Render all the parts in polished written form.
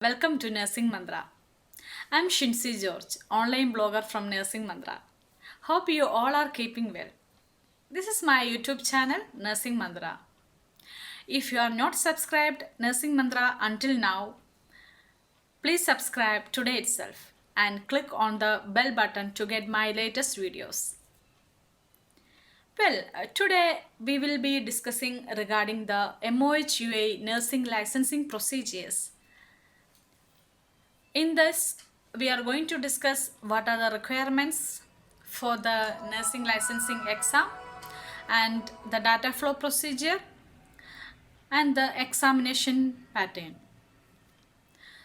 Welcome to Nursing Mantra. I'm Shinsi George, online blogger from Nursing Mantra. Hope you all are keeping well. This is my YouTube channel, Nursing Mantra. If you are not subscribed Nursing Mantra until now, please subscribe today itself and click on the bell button to get my latest videos. Today we will be discussing regarding the MOH UAE nursing licensing procedures. In this, we are going to discuss what are the requirements for the nursing licensing exam and the data flow procedure and the examination pattern.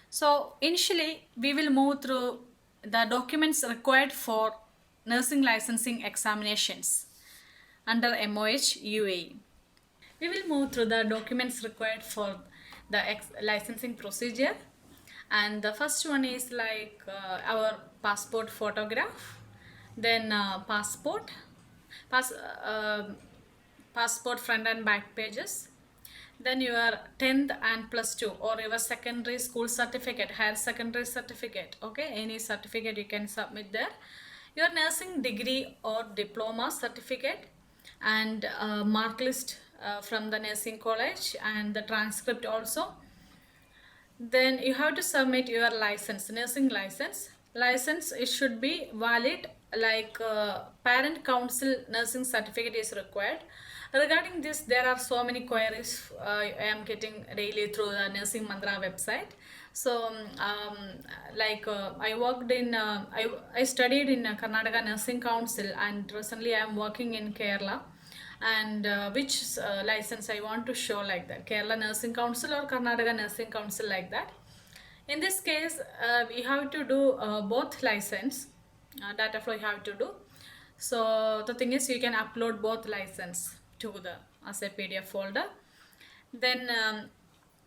So initially, we will move through the documents required for nursing licensing examinations under MOH UAE. We will move through the documents required for the licensing procedure, and the first one is like our passport photograph, then passport front and back pages, then your 10th and plus 2 or your secondary school certificate, higher secondary certificate, okay, any certificate you can submit there, your nursing degree or diploma certificate, and mark list from the nursing college and the transcript also. Then you have to submit your license, nursing license. It should be valid, like parent council nursing certificate is required. Regarding this, there are so many queries I am getting daily through the Nursing Mantra website. So I studied in Karnataka Nursing Council, and recently I am working in Kerala, and which license I want to show, like that, Kerala Nursing Council or Karnataka Nursing Council, like that. In this case, we have to do both license, data flow you have to do. So the thing is, you can upload both license to the as a PDF folder. Then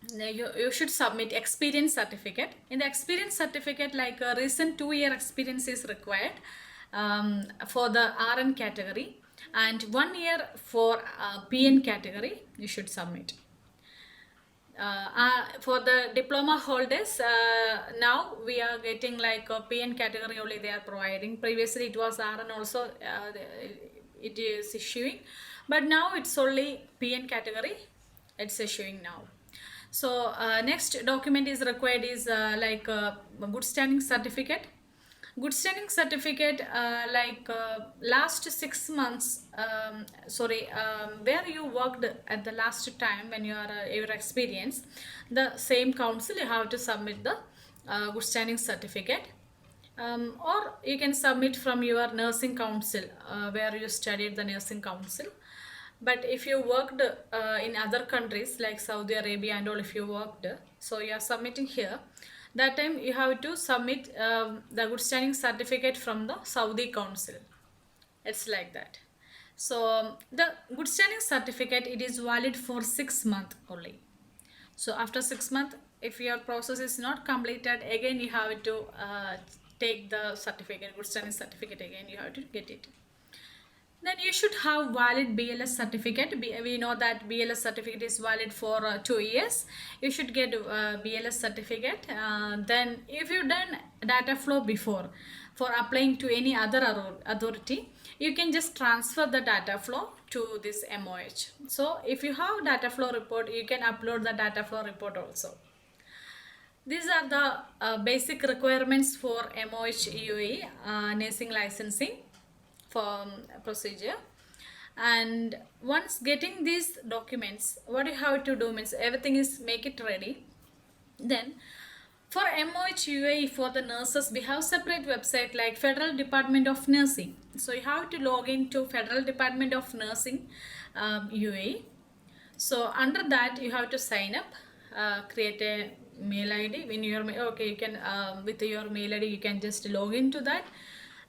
you should submit experience certificate. In the experience certificate, like a recent 2-year experience is required for the RN category, and 1 year for PN category you should submit. For the diploma holders, now we are getting like a PN category only they are providing. Previously it was RN also, it is issuing, but now it's only PN category it's issuing now. So next document is required is like a good standing certificate. Good standing certificate, last 6 months, where you worked at the last time when you are your experience, the same council you have to submit the good standing certificate, or you can submit from your nursing council where you studied the nursing council. But if you worked in other countries like Saudi Arabia and all, if you worked, so you are submitting here, that time you have to submit the good standing certificate from the Saudi council. It's like that. So the good standing certificate, it is valid for 6 months only. So after 6 months, if your process is not completed, again you have to take the certificate, good standing certificate, again you have to get it. Then you should have valid BLS certificate. We know that BLS certificate is valid for 2 years. You should get BLS certificate. Then if you've done data flow before for applying to any other authority, you can just transfer the data flow to this MOH. So if you have data flow report, you can upload the data flow report also. These are the basic requirements for MOH UAE nursing licensing for procedure. And once getting these documents, what you have to do means everything is make it ready. Then for MOH UAE, for the nurses, we have separate website like Federal Department of Nursing. So you have to log into Federal Department of Nursing UAE. So under that you have to sign up, create a mail ID. When you can with your mail ID you can just log into that,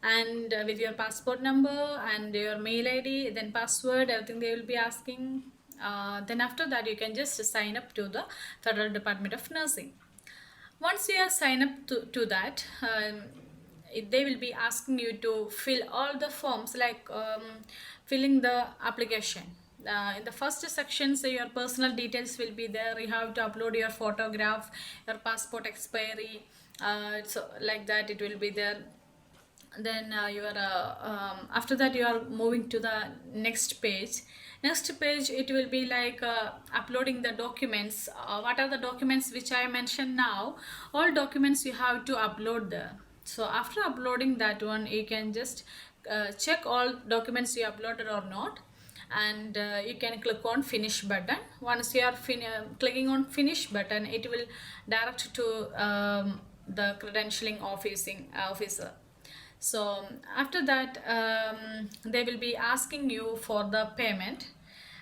and with your passport number and your mail ID, then password, everything they will be asking. Then after that you can just sign up to the Federal Department of Nursing. Once you are signed up to that, they will be asking you to fill all the forms, like filling the application. In the first section, so your personal details will be there. You have to upload your photograph, your passport expiry, so like that it will be there. Then after that you are moving to the next page. It will be like uploading the documents. What are the documents which I mentioned now? All documents you have to upload there. So after uploading that one, you can just check all documents you uploaded or not, and you can click on finish button. Once you are clicking on finish button, it will direct to the credentialing officer. So after that, they will be asking you for the payment,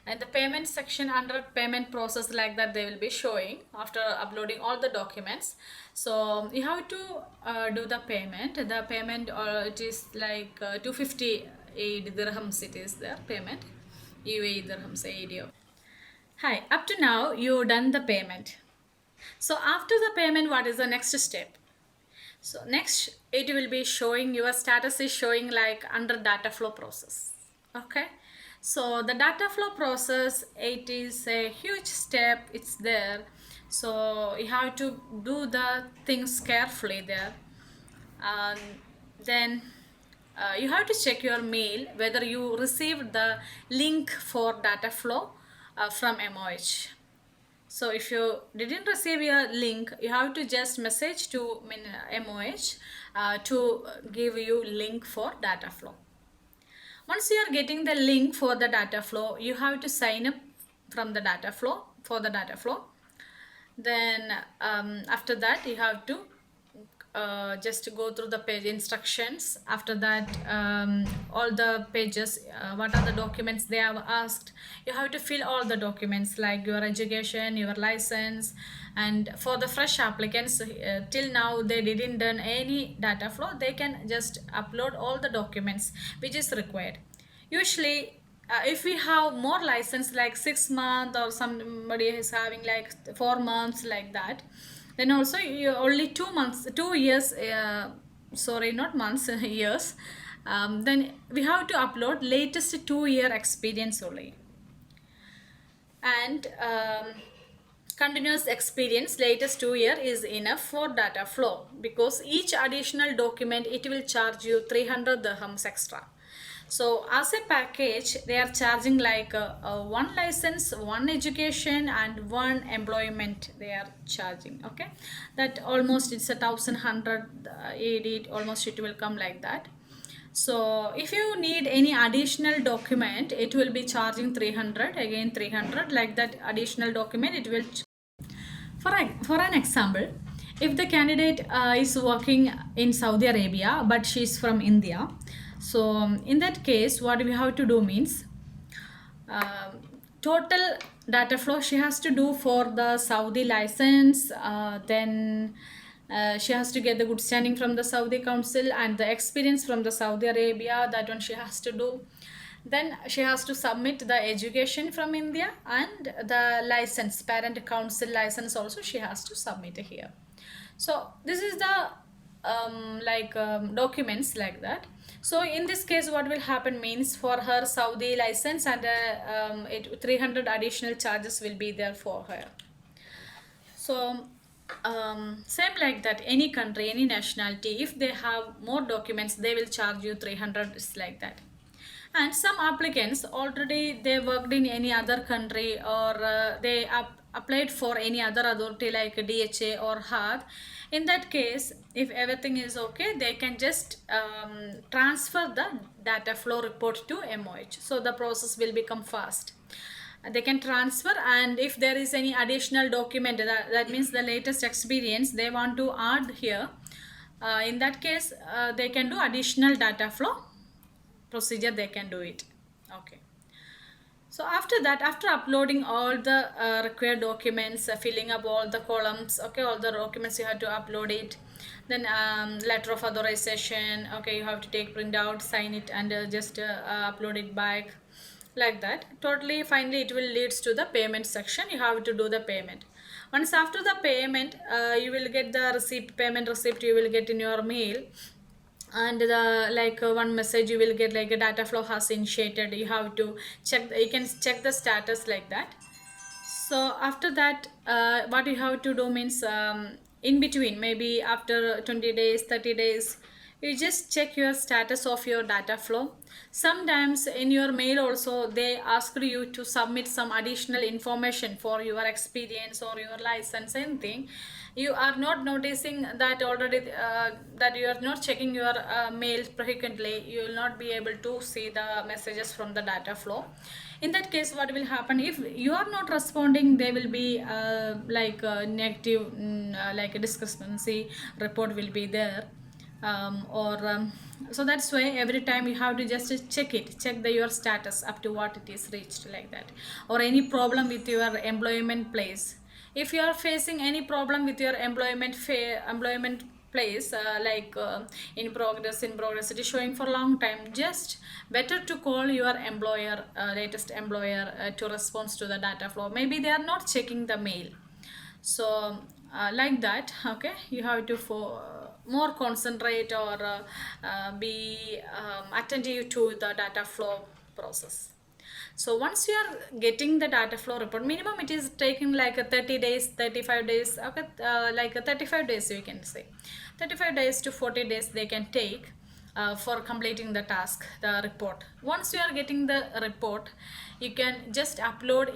and the payment section under payment process, like that they will be showing after uploading all the documents. So you have to do the payment. The payment, it is like 258 dirhams. It is the payment, UAE dirhams, AED. Hi, up to now you done the payment. So after the payment, what is the next step? So next, it will be showing your status is showing like under data flow process. Okay. So the data flow process, it is a huge step. It's there. So you have to do the things carefully there. Then you have to check your mail whether you received the link for data flow from MOH. So if you didn't receive your link, you have to just message to MOH to give you link for data flow. Once you are getting the link for the data flow, you have to sign up from the data flow for the data flow. Then after that, you have to just go through the page instructions. After that, all the pages, what are the documents they have asked, you have to fill all the documents like your education, your license. And for the fresh applicants, till now they didn't done any data flow, they can just upload all the documents which is required. Usually if we have more license like 6 months, or somebody is having like 4 months, like that, then also you only 2 years, sorry, not months, years, then we have to upload latest 2 year experience only. And continuous experience latest 2 year is enough for data flow, because each additional document, it will charge you 300 dirhams extra. So as a package, they are charging like one license, one education, and one employment they are charging. Okay, that almost it's 1,100 AD, almost it will come like that. So if you need any additional document, it will be charging 300, again 300, like that additional document it will. For an example, if the candidate is working in Saudi Arabia but she is from India, so in that case, what we have to do means total data flow she has to do for the Saudi license. Then she has to get the good standing from the Saudi Council and the experience from the Saudi Arabia. That one she has to do. Then she has to submit the education from India, and the license, parent council license also she has to submit here. So this is the documents like that. So in this case, what will happen means, for her Saudi license, and 300 additional charges will be there for her. So same like that, any country, any nationality, if they have more documents, they will charge you 300. It's like that. And some applicants already they worked in any other country, or they applied for any other authority like DHA or HAD. In that case, if everything is okay, they can just transfer the data flow report to MOH. So the process will become fast. They can transfer, and if there is any additional document, that means the latest experience they want to add here, in that case they can do additional data flow procedure, they can do it. Okay. So after that, after uploading all the required documents, filling up all the columns, okay, all the documents you have to upload it. Then letter of authorization, okay, you have to take print out, sign it, and just upload it back, like that. Totally finally it will leads to the payment section. You have to do the payment. Once after the payment, you will get the receipt, payment receipt you will get in your mail. and the one message you will get like a data flow has initiated. You have to check, you can check the status like that. So after that, what you have to do means, in between, maybe after 20 days, 30 days, you just check your status of your data flow. Sometimes in your mail also they ask you to submit some additional information for your experience or your license, anything. You are not noticing that already, that you are not checking your mail frequently, you will not be able to see the messages from the data flow. In that case, what will happen, if you are not responding, there will be negative, like a discrepancy report will be there. Or So that's why every time you have to just check your status up to what it is reached, like that. Or any problem with your employment place, if you are facing any problem with your employment place, in progress, it is showing for a long time, just better to call your employer, latest employer, to respond to the data flow. Maybe they are not checking the mail. So like that, okay, you have to for more concentrate, or be attentive to the data flow process. So once you are getting the data flow report, minimum it is taking like a 30 days, 35 days, okay, like a 35 days you can say. 35 days to 40 days they can take for completing the task, the report. Once you are getting the report, you can just upload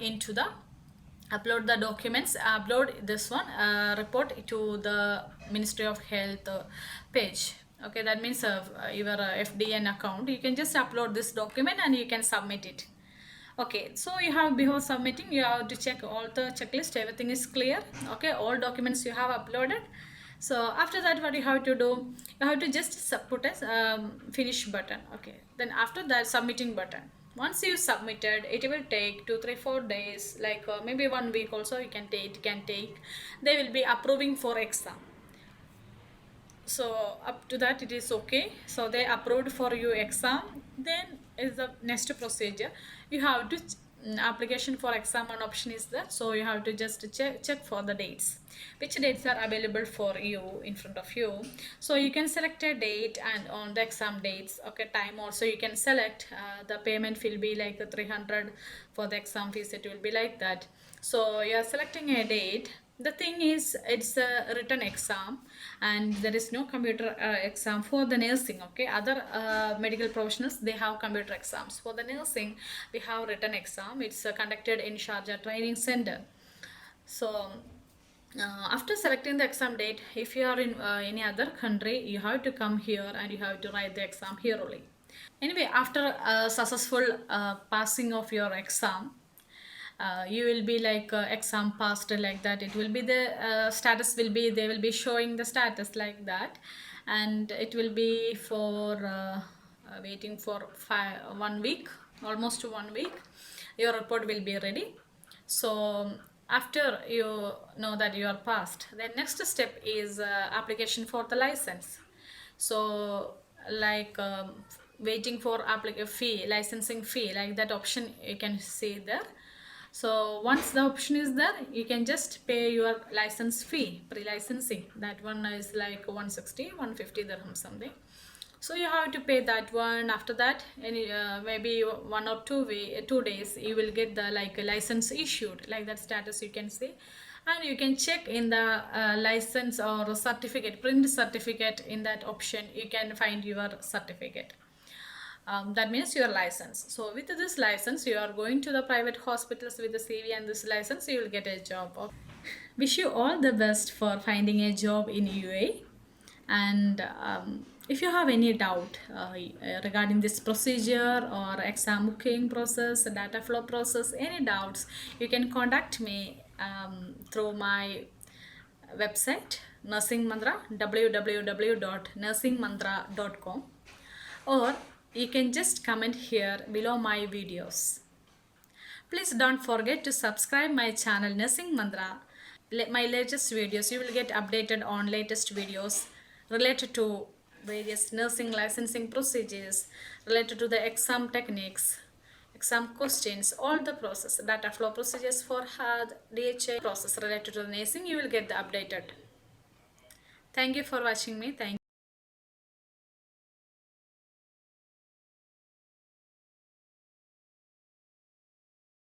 the documents, upload this one, report to the Ministry of Health page. Okay, that means your FDN account, you can just upload this document and you can submit it. Okay, so you have, before submitting, you have to check all the checklist, everything is clear. Okay, all documents you have uploaded. So after that, what you have to do, you have to just put a finish button. Okay, then after that, submitting button. Once you submitted, it will take 2 3 4 days, maybe 1 week also you can take, they will be approving for exam. So up to that it is okay, so they approved for you exam. Then is the next procedure, you have to application for exam, and option is that, so you have to just check for the dates, which dates are available for you in front of you. So you can select a date, and on the exam dates, okay, time also you can select. The payment will be like 300 for the exam fees, it will be like that. So you are selecting a date. The thing is, it's a written exam, and there is no computer exam for the nursing. Okay, other medical professionals, they have computer exams. For the nursing, we have written exam. It's conducted in Sharjah Training Center. So after selecting the exam date, if you are in any other country, you have to come here and you have to write the exam here only. Anyway, after successful passing of your exam, you will be like exam passed, like that. It will be the status will be, they will be showing the status like that. And it will be for waiting for 1 week, almost 1 week, your report will be ready. So after you know that you are passed, the next step is application for the license. So waiting for fee, licensing fee, like that option you can see there. So once the option is there, you can just pay your license fee, pre-licensing. That one is like 160, 150 dirham something. So you have to pay that one. After that, maybe 1 or 2 days, you will get the license issued, like that status you can see. And you can check in the license or certificate, print certificate, in that option you can find your certificate. That means your license. So with this license, you are going to the private hospitals with the CV and this license, you will get a job. Wish you all the best for finding a job in UAE. And if you have any doubt regarding this procedure or exam booking process, data flow process, any doubts, you can contact me through my website, Nursing Mantra, www.nursingmantra.com, or you can just comment here below my videos. Please don't forget to subscribe my channel Nursing Mantra. My latest videos, you will get updated on latest videos related to various nursing licensing procedures, related to the exam techniques, exam questions, all the process, data flow procedures for hard DHA process related to the nursing, you will get the updated. Thank you for watching me. Thank you.